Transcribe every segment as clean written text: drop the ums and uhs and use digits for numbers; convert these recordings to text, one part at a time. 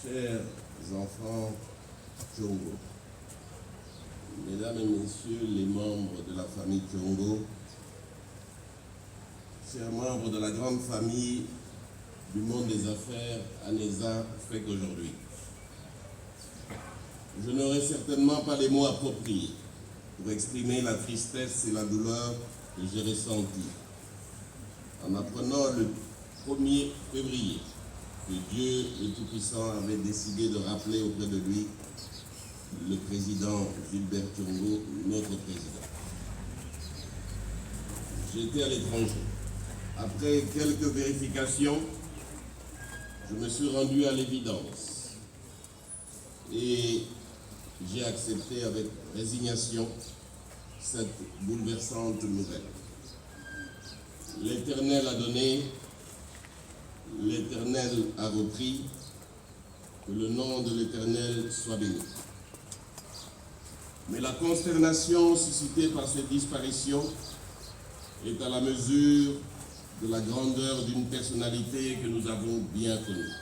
Chers enfants Tchongo, mesdames et messieurs les membres de la famille Tchongo, chers membres de la grande famille du monde des affaires ANESA FEC aujourd'hui, je n'aurai certainement pas les mots appropriés pour exprimer la tristesse et la douleur que j'ai ressentie en apprenant le 1er février que Dieu le Tout-Puissant avait décidé de rappeler auprès de lui le président Gilbert Tchongo, notre président. J'étais à l'étranger. Après quelques vérifications, je me suis rendu à l'évidence et j'ai accepté avec résignation cette bouleversante nouvelle. L'Éternel a donné, l'Éternel a repris, que le nom de l'Éternel soit béni. Mais la consternation suscitée par cette disparition est à la mesure de la grandeur d'une personnalité que nous avons bien connue.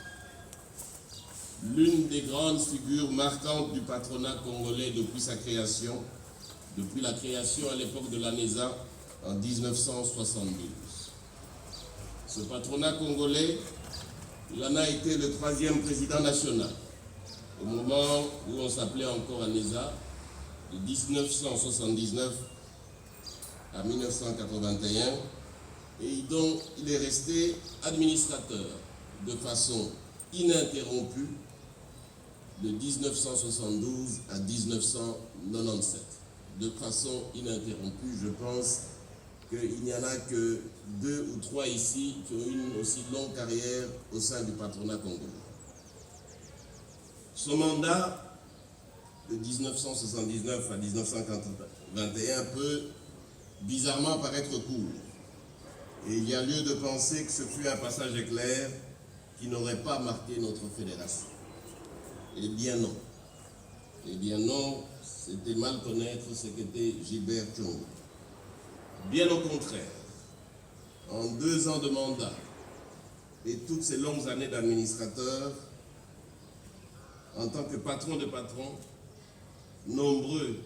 L'une des grandes figures marquantes du patronat congolais depuis sa création, depuis la création à l'époque de l'ANESA en 1972. Ce patronat congolais, il en a été le 3e président national, au moment où on s'appelait encore ANESA, de 1979 à 1981, et dont il est resté administrateur de façon ininterrompue de 1972 à 1997. De façon ininterrompue, je pense qu'il n'y en a que 2 ou 3 ici qui ont une aussi longue carrière au sein du patronat congolais. Son mandat de 1979 à 1981 peut bizarrement paraître court. Et il y a lieu de penser que ce fut un passage éclair qui n'aurait pas marqué notre fédération. Eh bien non. Eh bien non, c'était mal connaître ce qu'était Gilbert Tchongo. Bien au contraire, en 2 ans de mandat et toutes ces longues années d'administrateur, en tant que patron de patrons, nombreux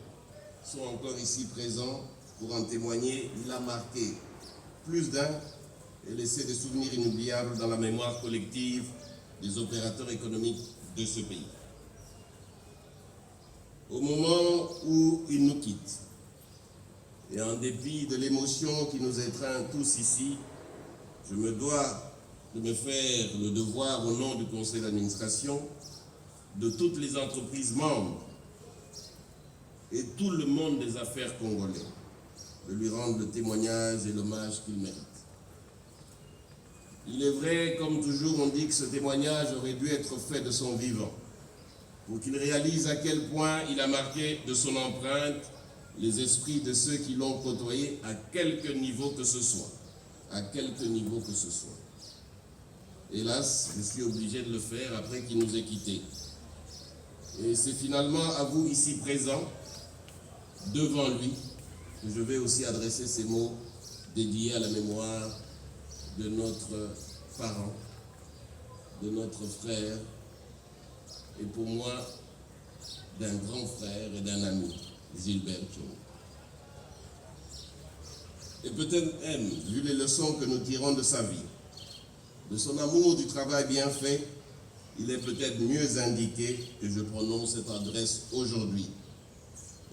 sont encore ici présents pour en témoigner. Il a marqué plus d'un et laissé des souvenirs inoubliables dans la mémoire collective des opérateurs économiques de ce pays. Au moment où il nous quitte, et en dépit de l'émotion qui nous étreint tous ici, je me dois de me faire le devoir au nom du conseil d'administration, de toutes les entreprises membres et tout le monde des affaires congolais, de lui rendre le témoignage et l'hommage qu'il mérite. Il est vrai, comme toujours, on dit que ce témoignage aurait dû être fait de son vivant, pour qu'il réalise à quel point il a marqué de son empreinte les esprits de ceux qui l'ont côtoyé à quelque niveau que ce soit. À quelque niveau que ce soit. Hélas, je suis obligé de le faire après qu'il nous ait quittés. Et c'est finalement à vous ici présents, devant lui, que je vais aussi adresser ces mots dédiés à la mémoire de notre parent, de notre frère, et pour moi, d'un grand frère et d'un ami, Gilbert Tchongo. Et peut-être même, vu les leçons que nous tirons de sa vie, de son amour du travail bien fait, il est peut-être mieux indiqué que je prononce cette adresse aujourd'hui.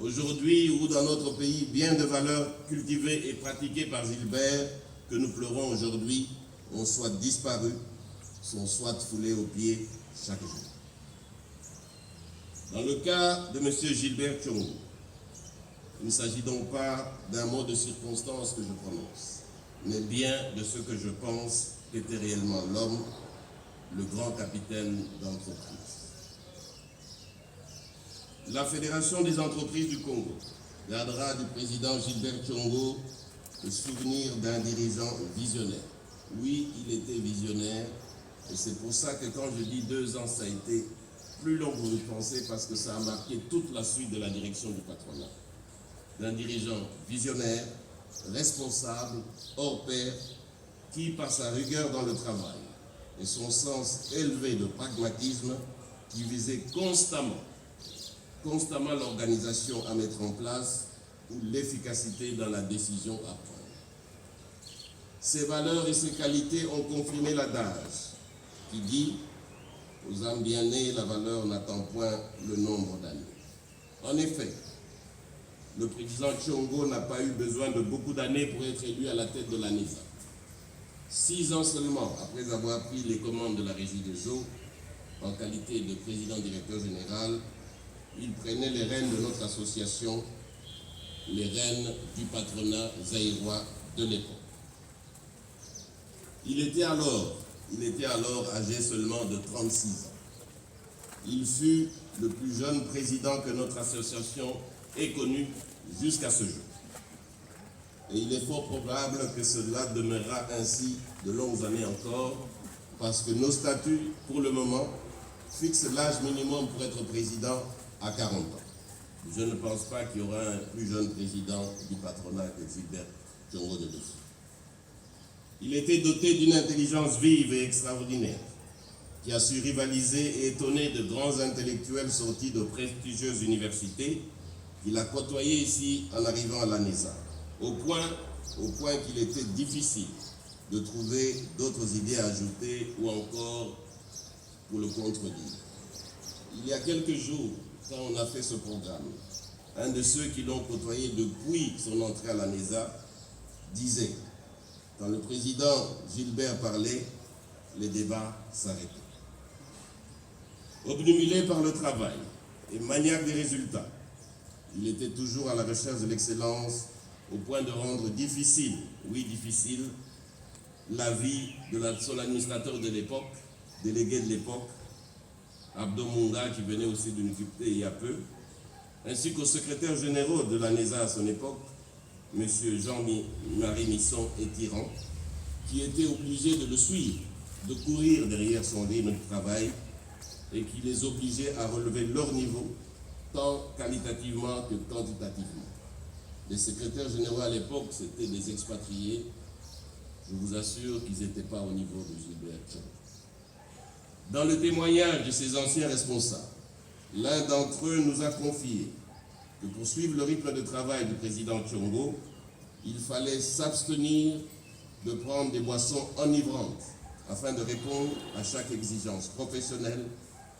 Aujourd'hui où dans notre pays, bien de valeurs cultivées et pratiquées par Gilbert, que nous pleurons aujourd'hui, ont soit disparu, sont soit foulés aux pieds chaque jour. Dans le cas de M. Gilbert Tchongo, il ne s'agit donc pas d'un mot de circonstance que je prononce, mais bien de ce que je pense qu'était réellement l'homme, le grand capitaine d'entreprise. La Fédération des entreprises du Congo gardera du président Gilbert Tchongo le souvenir d'un dirigeant visionnaire. Oui, il était visionnaire, et c'est pour ça que quand je dis 2 ans, ça a été plus long que vous le pensez, parce que ça a marqué toute la suite de la direction du patronat. D'un dirigeant visionnaire, responsable, hors pair, qui, par sa rigueur dans le travail et son sens élevé de pragmatisme, qui visait constamment l'organisation à mettre en place ou l'efficacité dans la décision à prendre. Ces valeurs et ces qualités ont confirmé l'adage qui dit « Aux âmes bien nées, la valeur n'attend point le nombre d'années ». En effet, le président Tshongo n'a pas eu besoin de beaucoup d'années pour être élu à la tête de l'ANESA. 6 ans seulement après avoir pris les commandes de la Régie des eaux, en qualité de président-directeur général, il prenait les rênes de notre association, les rênes du patronat zaïrois de l'époque. Il était alors âgé seulement de 36 ans. Il fut le plus jeune président que notre association ait connu jusqu'à ce jour. Et il est fort probable que cela demeurera ainsi de longues années encore, parce que nos statuts, pour le moment, fixent l'âge minimum pour être président à 40 ans. Je ne pense pas qu'il y aura un plus jeune président du patronat que Gilbert Tshongo de Dessous. Il était doté d'une intelligence vive et extraordinaire, qui a su rivaliser et étonner de grands intellectuels sortis de prestigieuses universités qu'il a côtoyés ici en arrivant à l'ANESA, au point qu'il était difficile de trouver d'autres idées à ajouter ou encore pour le contredire. Il y a quelques jours, quand on a fait ce programme, un de ceux qui l'ont côtoyé depuis son entrée à l'ANESA disait « Quand le président Gilbert parlait, les débats s'arrêtaient. » Obnubilé par le travail et maniaque des résultats, il était toujours à la recherche de l'excellence au point de rendre difficile, oui difficile, la vie de son administrateur de l'époque, délégué de l'époque, Abdo Munga, qui venait aussi de nous quitter il y a peu, ainsi qu'au secrétaire général de l'ANESA à son époque, M. Jean-Marie Misson et Tyran, qui étaient obligés de le suivre, de courir derrière son rythme de travail et qui les obligeait à relever leur niveau, tant qualitativement que quantitativement. Les secrétaires généraux à l'époque, c'était des expatriés. Je vous assure qu'ils n'étaient pas au niveau de Gilbert Tshongo. Dans le témoignage de ces anciens responsables, l'un d'entre eux nous a confié que pour suivre le rythme de travail du président Tshongo, il fallait s'abstenir de prendre des boissons enivrantes afin de répondre à chaque exigence professionnelle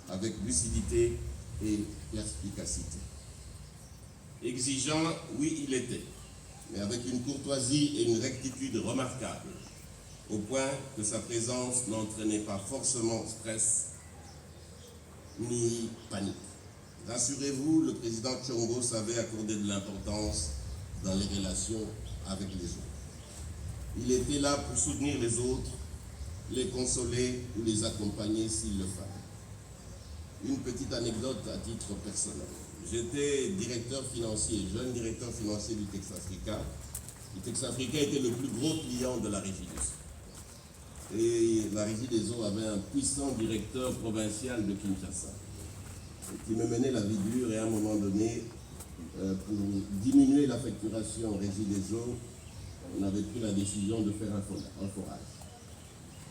avec lucidité et perspicacité. Exigeant, oui, il était, mais avec une courtoisie et une rectitude remarquables, au point que sa présence n'entraînait pas forcément stress ni panique. Rassurez-vous, le président Tshongo savait accorder de l'importance dans les relations avec les autres. Il était là pour soutenir les autres, les consoler ou les accompagner s'il le fallait. Une petite anecdote à titre personnel. J'étais directeur financier, jeune directeur financier du Texafrica. Le Texafrica était le plus gros client de la Régie des Eaux. Et la Régie des Eaux avait un puissant directeur provincial de Kinshasa qui me menait la vie dure et à un moment donné, pour diminuer la facturation Régie des Eaux, on avait pris la décision de faire un forage.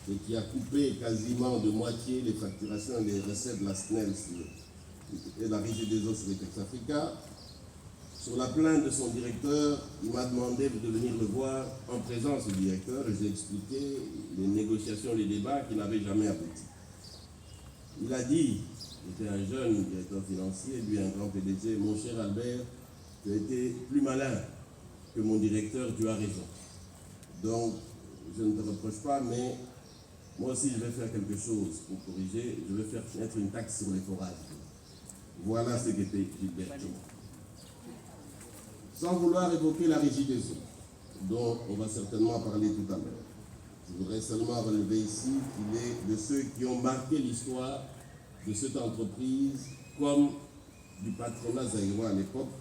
Ce qui a coupé quasiment de moitié les facturations et les recettes de la SNEL et la Régie des Eaux sur le Texafrica. Sur la plainte de son directeur, il m'a demandé de venir le voir en présence du directeur et j'ai expliqué les négociations, les débats qui n'avaient jamais abouti. Il a dit, j'étais un jeune directeur financier, lui un grand PDG, mon cher Albert, tu as été plus malin que mon directeur, tu as raison. Donc, je ne te reproche pas, mais moi aussi je vais faire quelque chose pour corriger, je vais faire mettre une taxe sur les forages. Voilà ce qu'était Gilbert Tshongo. Sans vouloir évoquer la Régie des Eaux, dont on va certainement parler tout à l'heure, je voudrais seulement relever ici qu'il est de ceux qui ont marqué l'histoire de cette entreprise comme du patronat zaïrois à l'époque.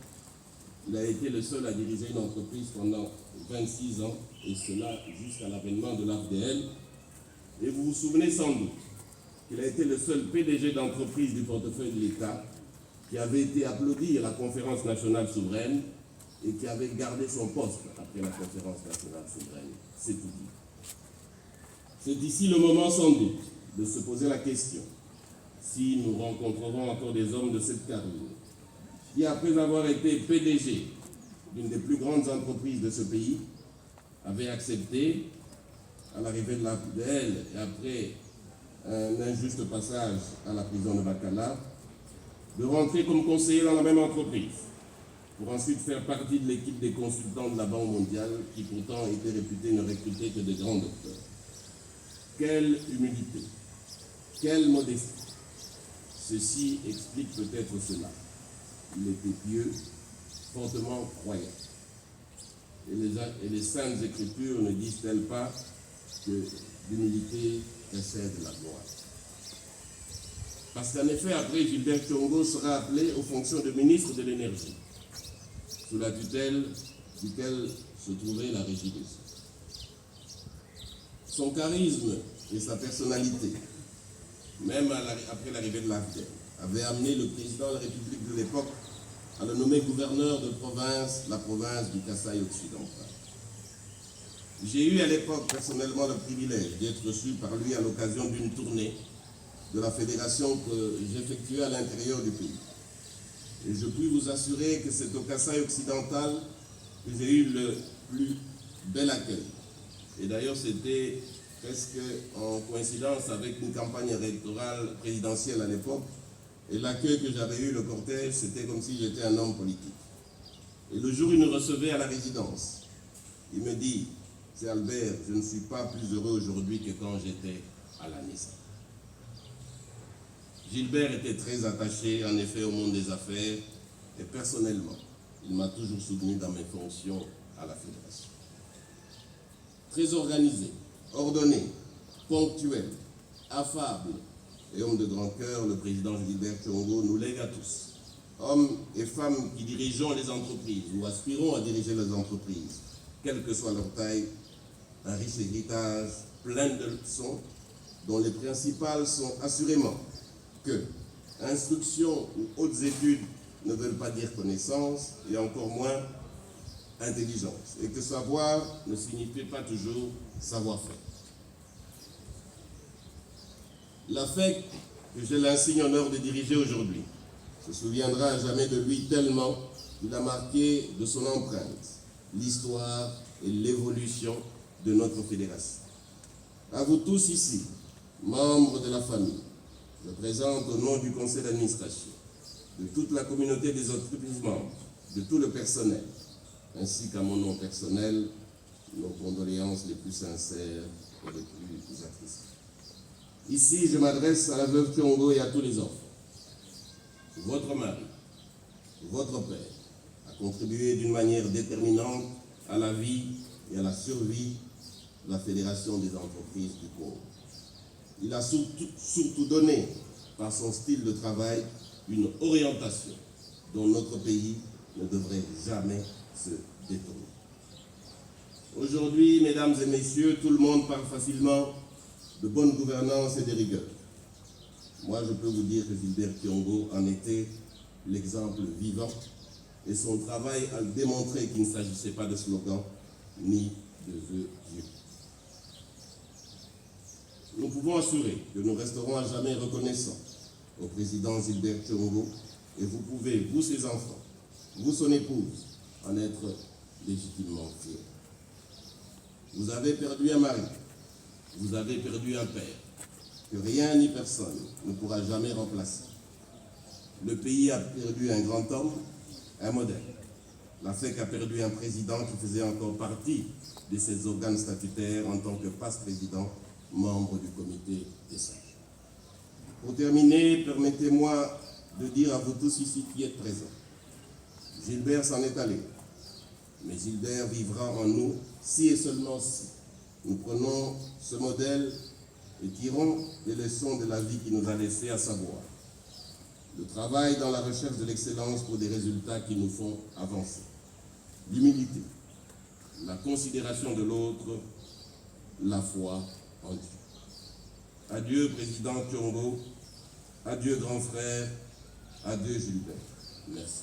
Il a été le seul à diriger une entreprise pendant 26 ans, et cela jusqu'à l'avènement de l'AFDL. Et vous vous souvenez sans doute qu'il a été le seul PDG d'entreprise du portefeuille de l'État qui avait été applaudi à la conférence nationale souveraine et qui avait gardé son poste après la conférence nationale souveraine. C'est tout dit. C'est ici le moment sans doute de se poser la question. si nous rencontrerons encore des hommes de cette carrure, qui, après avoir été PDG d'une des plus grandes entreprises de ce pays, avaient accepté, à l'arrivée de l'APDL et après un injuste passage à la prison de Bacala, de rentrer comme conseiller dans la même entreprise, pour ensuite faire partie de l'équipe des consultants de la Banque mondiale, qui pourtant était réputée ne recruter que de grands docteurs. Quelle humilité, quelle modestie. Ceci explique peut-être cela. Il était pieux, fortement croyant. Et les saintes écritures ne disent-elles pas que l'humilité précède la gloire? Parce qu'en effet, après, Gilbert Thiong'o sera appelé aux fonctions de ministre de l'énergie, sous la tutelle duquel se trouvait la régie des eaux. Son charisme et sa personnalité, même après l'arrivée de l'AFDEL, avaient amené le président de la République de l'époque à le nommer gouverneur de province, la province du Kasaï occidental. J'ai eu à l'époque personnellement le privilège d'être reçu par lui à l'occasion d'une tournée de la fédération que j'effectuais à l'intérieur du pays. Et je puis vous assurer que c'est au Kasaï occidental que j'ai eu le plus bel accueil. Et d'ailleurs, c'était presque en coïncidence avec une campagne électorale présidentielle à l'époque. Et l'accueil que j'avais eu, le cortège, c'était comme si j'étais un homme politique. Et le jour où il nous recevait à la résidence, il me dit: c'est Albert, je ne suis pas plus heureux aujourd'hui que quand j'étais à la naissance. Gilbert était très attaché, en effet, au monde des affaires, et personnellement, il m'a toujours soutenu dans mes fonctions à la fédération. Très organisé, ordonné, ponctuel, affable et homme de grand cœur, le président Gilbert Thiong'o nous lègue à tous, hommes et femmes qui dirigeons les entreprises ou aspirons à diriger les entreprises, quelle que soit leur taille, un riche héritage plein de leçons dont les principales sont assurément que instruction ou hautes études ne veulent pas dire connaissance et encore moins intelligence, et que savoir ne signifie pas toujours savoir-faire. La FEC que j'ai l'insigne honneur de diriger aujourd'hui se souviendra à jamais de lui tellement il a marqué de son empreinte l'histoire et l'évolution de notre fédération. À vous tous ici, membres de la famille, je présente au nom du conseil d'administration, de toute la communauté des entreprises membres, de tout le personnel, ainsi qu'à mon nom personnel, nos condoléances les plus sincères et les plus attristées. Ici, je m'adresse à la veuve Thiong'o et à tous les enfants. Votre mari, votre père, a contribué d'une manière déterminante à la vie et à la survie de la Fédération des entreprises du Congo. Il a surtout donné, par son style de travail, une orientation dont notre pays ne devrait jamais se détourner. Aujourd'hui, mesdames et messieurs, tout le monde parle facilement de bonne gouvernance et de rigueur. Moi, je peux vous dire que Gilbert Thiong'o en était l'exemple vivant et son travail a démontré qu'il ne s'agissait pas de slogan ni de vœux pieux. Nous pouvons assurer que nous resterons à jamais reconnaissants au président Gilbert Thiong'o et vous pouvez, vous ses enfants, vous son épouse, en être légitimement fiers. Vous avez perdu un mari, vous avez perdu un père, que rien ni personne ne pourra jamais remplacer. Le pays a perdu un grand homme, un modèle. La FEC a perdu un président qui faisait encore partie de ses organes statutaires en tant que passe-président, membre du comité des sages. Pour terminer, permettez-moi de dire à vous tous ici qui êtes présents, Gilbert s'en est allé, mais Gilbert vivra en nous si et seulement si nous prenons ce modèle et tirons les leçons de la vie qui nous a laissé, à savoir le travail dans la recherche de l'excellence pour des résultats qui nous font avancer, l'humilité, la considération de l'autre, la foi en Dieu. Adieu, président Thiong'o, adieu, grand frère, adieu, Gilbert. Merci.